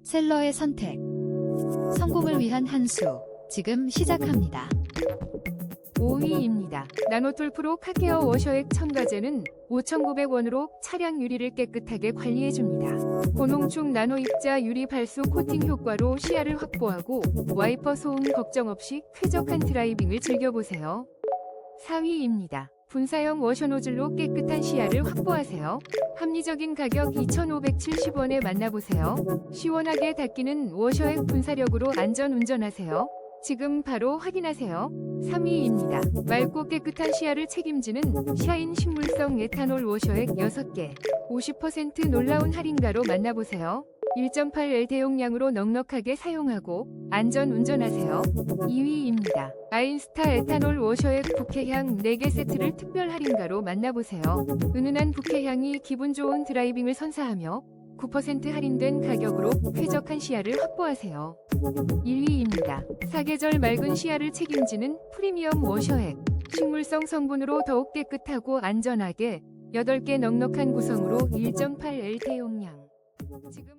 셀러의 선택. 성공을 위한 한 수. 지금 시작합니다. 5위입니다. 나노툴 프로 카케어 워셔액 첨가제는 5,900원으로 차량 유리를 깨끗하게 관리해줍니다. 고농축 나노 입자 유리 발수 코팅 효과로 시야를 확보하고 와이퍼 소음 걱정 없이 쾌적한 드라이빙을 즐겨보세요. 4위입니다. 분사형 워셔 노즐로 깨끗한 시야를 확보하세요. 합리적인 가격 2,570원에 만나보세요. 시원하게 닦이는 워셔액 분사력으로 안전 운전하세요. 지금 바로 확인하세요. 3위입니다. 맑고 깨끗한 시야를 책임지는 샤인 식물성 에탄올 워셔액 6개. 50% 놀라운 할인가로 만나보세요. 1.8L 대용량으로 넉넉하게 사용하고 안전 운전하세요. 2위입니다. 아인스타 에탄올 워셔액 부케향 4개 세트를 특별 할인가로 만나보세요. 은은한 부케향이 기분 좋은 드라이빙을 선사하며 9% 할인된 가격으로 쾌적한 시야를 확보하세요. 1위입니다. 사계절 맑은 시야를 책임지는 프리미엄 워셔액. 식물성 성분으로 더욱 깨끗하고 안전하게 8개 넉넉한 구성으로 1.8L 대용량. 지금